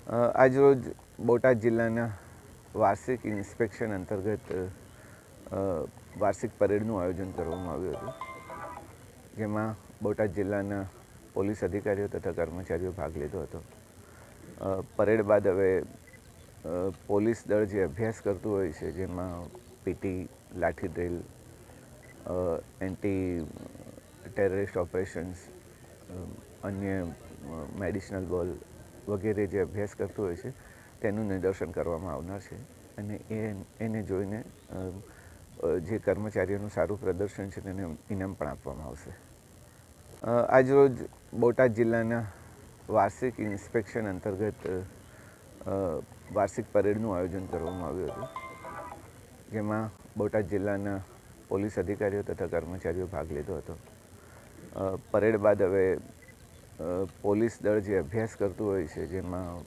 આજરોજ બોટાદ જિલ્લાના વાર્ષિક ઇન્સ્પેક્શન અંતર્ગત વાર્ષિક પરેડનું આયોજન કરવામાં આવ્યું હતું, જેમાં બોટાદ જિલ્લાના પોલીસ અધિકારીઓ તથા કર્મચારીઓ ભાગ લીધો હતો. પરેડ બાદ હવે પોલીસ દળ જે અભ્યાસ કરતું હોય છે, જેમાં પીટી, લાઠી ડ્રીલ, એન્ટી ટેરરિસ્ટ ઓપરેશન્સ, અન્ય મેડિસિનલ બોલ વગેરે જે અભ્યાસ કરતું હોય છે તેનું નિદર્શન કરવામાં આવનાર છે. અને એને જોઈને જે કર્મચારીઓનું સારું પ્રદર્શન છે તેને ઇનામ પણ આપવામાં આવશે. આજરોજ બોટાદ જિલ્લાના વાર્ષિક ઇન્સ્પેક્શન અંતર્ગત વાર્ષિક પરેડનું આયોજન કરવામાં આવ્યું હતું, જેમાં બોટાદ જિલ્લાના પોલીસ અધિકારીઓ તથા કર્મચારીઓ ભાગ લીધો હતો. પરેડ બાદ હવે પોલીસ દળ જે અભ્યાસ કરતું હોય છે, જેમાં